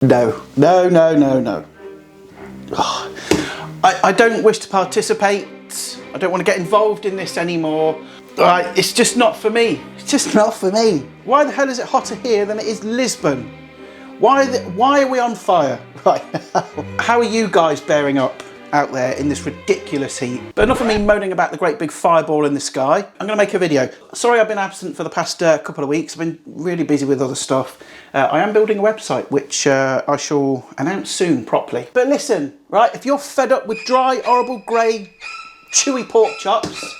No. Oh, I don't wish to participate. I don't want to get involved in this anymore. Right, it's just not for me. It's just not for me. Why the hell is it hotter here than it is Lisbon? Why are we on fire right now? How are you guys bearing up out there in this ridiculous heat? But enough of me moaning about the great big fireball in the sky. I'm going to make a video. Sorry I've been absent for the past couple of weeks. I've been really busy with other stuff. I am building a website which I shall announce soon properly. But listen, right, if you're fed up with dry, horrible, grey, chewy pork chops,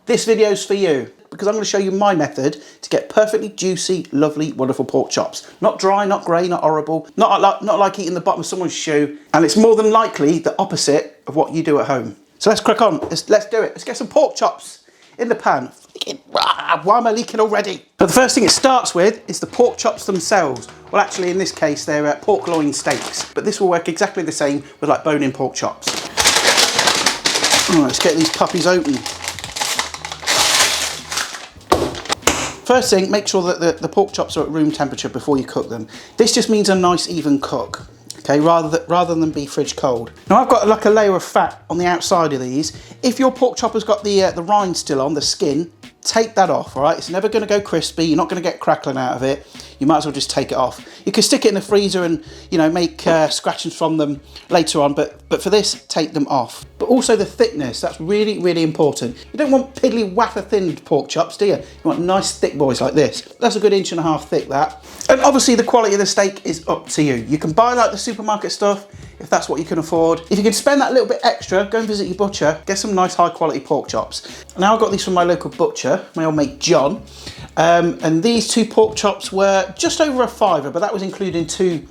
this video's for you. Because I'm going to show you my method to get perfectly juicy, lovely, wonderful pork chops. Not dry, not grey, not horrible, not like eating the bottom of someone's shoe. And it's more than likely the opposite of what you do at home. So let's crack on. Let's do it. Let's get some pork chops in the pan. Why am I leaking already? But the first thing it starts with is the pork chops themselves. Well, actually, in this case, they're pork loin steaks. But this will work exactly the same with like bone-in pork chops. All right, let's get these puppies open. First thing, make sure that the pork chops are at room temperature before you cook them. This just means a nice even cook, okay, rather than be fridge cold. Now I've got like a layer of fat on the outside of these. If your pork chop has got the rind still on, the skin, take that off, all right? It's never going to go crispy. You're not going to get crackling out of it. You might as well just take it off. You can stick it in the freezer and, you know, make scratchings from them later on, but for this, take them off. But also the thickness, that's really, really important. You don't want piddly wafer thinned pork chops, do you? You want nice thick boys like this. That's a good 1.5 inches thick, that. And obviously the quality of the steak is up to you. You can buy like the supermarket stuff if that's what you can afford. If you can spend that little bit extra, go and visit your butcher, get some nice high quality pork chops. Now I got these from my local butcher, my old mate John. And these 2 pork chops were just over £5, but that was including two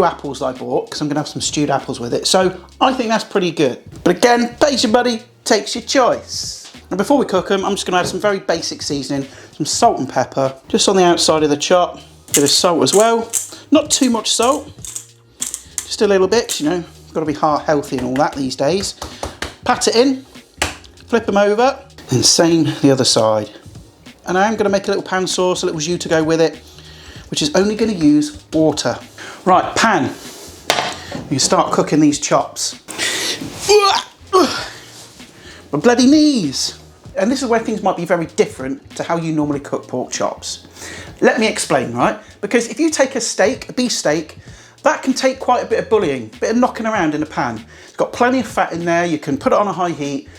apples that I bought because I'm gonna have some stewed apples with it. So I think that's pretty good. But again, pays your buddy, takes your choice. And before we cook them, I'm just gonna add some very basic seasoning, some salt and pepper, just on the outside of the chop. Bit of salt as well. Not too much salt, just a little bit, you know, gotta be heart healthy and all that these days. Pat it in, flip them over, and same the other side. And I am going to make a little pan sauce, a little jus to go with it, which is only going to use water. Right, pan. You can start cooking these chops. My bloody knees. And this is where things might be very different to how you normally cook pork chops. Let me explain, right? Because if you take a steak, a beef steak, that can take quite a bit of bullying, a bit of knocking around in a pan. It's got plenty of fat in there. You can put it on a high heat.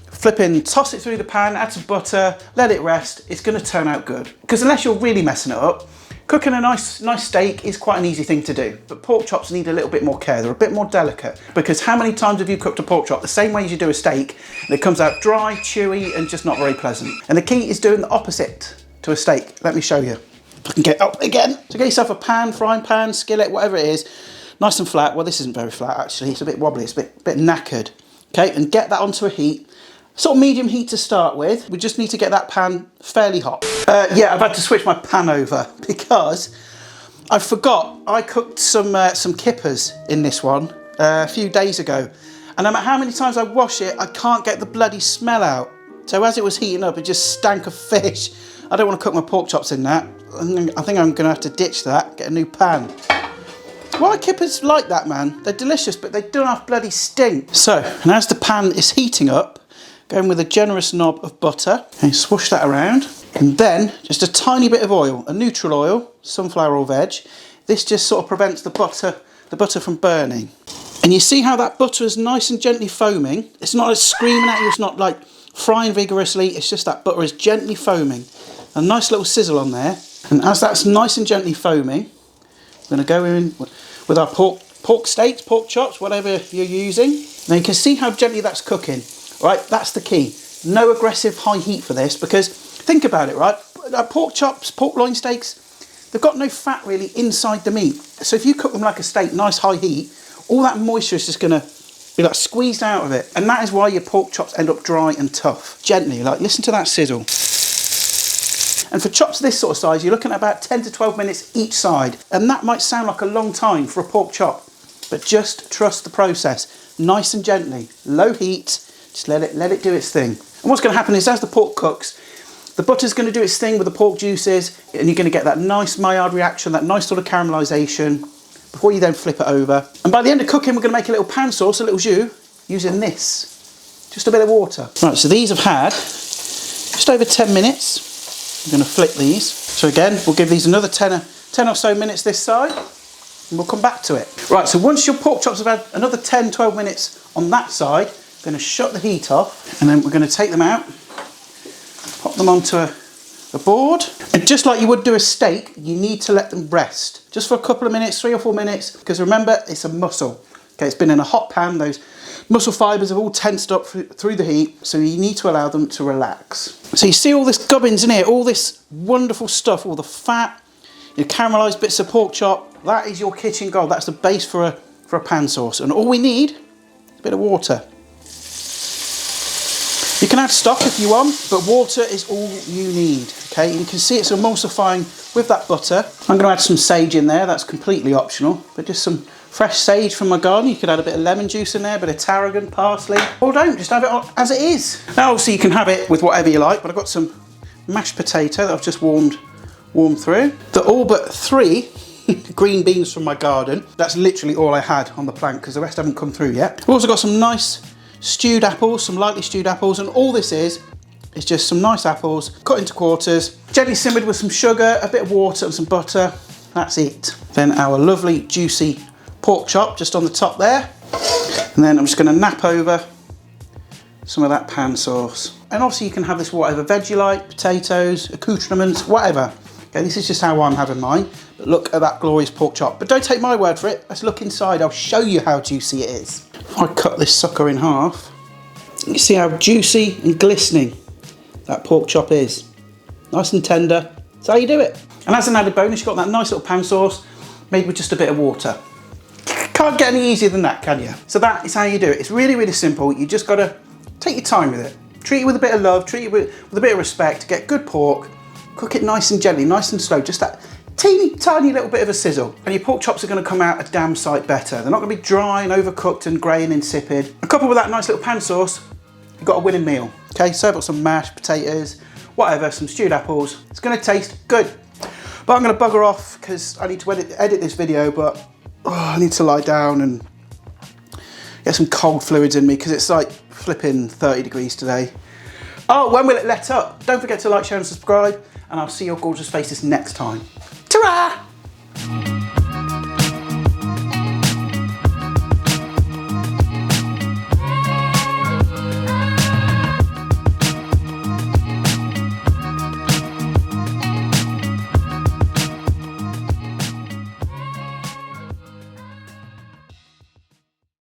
Flip in, toss it through the pan, add some butter, let it rest. It's going to turn out good. Because unless you're really messing it up, cooking a nice steak is quite an easy thing to do. But pork chops need a little bit more care. They're a bit more delicate. Because how many times have you cooked a pork chop the same way as you do a steak, and it comes out dry, chewy, and just not very pleasant? And the key is doing the opposite to a steak. Let me show you. If I can get up again. So get yourself a pan, frying pan, skillet, whatever it is. Nice and flat. Well, this isn't very flat actually. It's a bit wobbly. It's a bit knackered. Okay, and get that onto a heat. Sort of medium heat to start with. We just need to get that pan fairly hot. Yeah, I've had to switch my pan over because I forgot I cooked some kippers in this one a few days ago. And no matter how many times I wash it, I can't get the bloody smell out. So as it was heating up, it just stank of fish. I don't want to cook my pork chops in that. I think I'm gonna have to ditch that, get a new pan. Why are kippers like that, man? They're delicious, but they don't have bloody stink. So, and as the pan is heating up, go in with a generous knob of butter and swoosh that around. And then just a tiny bit of oil, a neutral oil, sunflower or veg. This just sort of prevents the butter from burning. And you see how that butter is nice and gently foaming? It's not like screaming at you, it's not like frying vigorously, it's just that butter is gently foaming. A nice little sizzle on there. And as that's nice and gently foaming, I'm gonna go in with our pork steaks, pork chops, whatever you're using. Now you can see how gently that's cooking. Right, that's the key. No aggressive high heat for this, because think about it, right? Pork chops, pork loin steaks, they've got no fat really inside the meat. So if you cook them like a steak, nice high heat, all that moisture is just gonna be like squeezed out of it. And that is why your pork chops end up dry and tough. Gently, like listen to that sizzle. And for chops this sort of size, you're looking at about 10 to 12 minutes each side. And that might sound like a long time for a pork chop, but just trust the process. Nice and gently, low heat, just let it do its thing. And what's going to happen is as the pork cooks, the butter's going to do its thing with the pork juices, and you're going to get that nice Maillard reaction, that nice sort of caramelisation before you then flip it over. And by the end of cooking, we're going to make a little pan sauce, a little jus, using this. Just a bit of water. Right, so these have had just over 10 minutes. I'm going to flip these. So again, we'll give these another 10 or so minutes this side, and we'll come back to it. Right, so once your pork chops have had another 10, 12 minutes on that side, I'm going to shut the heat off, and then we're going to take them out, pop them onto a board. And just like you would do a steak, you need to let them rest. Just for a couple of minutes, 3 or 4 minutes, because remember, it's a muscle. Okay, it's been in a hot pan, those muscle fibres have all tensed up through the heat, so you need to allow them to relax. So you see all this gubbins in here, all this wonderful stuff, all the fat, your caramelised bits of pork chop, that is your kitchen gold. That's the base for a pan sauce. And all we need is a bit of water. You can add stock if you want, but water is all you need, okay? You can see it's emulsifying with that butter. I'm going to add some sage in there, that's completely optional, but just some fresh sage from my garden. You could add a bit of lemon juice in there, a bit of tarragon, parsley, or don't, just have it as it is. Now obviously you can have it with whatever you like, but I've got some mashed potato that I've just warmed through. The all but 3 green beans from my garden. That's literally all I had on the plank because the rest haven't come through yet. I've also got some nice stewed apples, some lightly stewed apples, and all this is just some nice apples cut into quarters, gently simmered with some sugar, a bit of water and some butter. That's it. Then our lovely juicy pork chop just on the top there. And then I'm just going to nap over some of that pan sauce. And obviously you can have this whatever veg you like, potatoes, accoutrements, whatever. Okay, this is just how I'm having mine. But look at that glorious pork chop. But don't take my word for it. Let's look inside. I'll show you how juicy it is. If I cut this sucker in half, you see how juicy and glistening that pork chop is. Nice and tender. That's how you do it. And as an added bonus, you've got that nice little pan sauce made with just a bit of water. Can't get any easier than that, can you? So that is how you do it. It's really, really simple. You just got to take your time with it. Treat it with a bit of love, treat it with a bit of respect. Get good pork, cook it nice and gently, nice and slow, just that teeny tiny little bit of a sizzle. And your pork chops are going to come out a damn sight better. They're not going to be dry and overcooked and grey and insipid. And coupled with that nice little pan sauce, you've got a winning meal. Okay, serve up some mashed potatoes, whatever, some stewed apples. It's going to taste good. But I'm going to bugger off because I need to edit this video, but I need to lie down and get some cold fluids in me because it's like flipping 30 degrees today. Oh, when will it let up? Don't forget to like, share and subscribe, and I'll see your gorgeous faces next time. Ta-ra!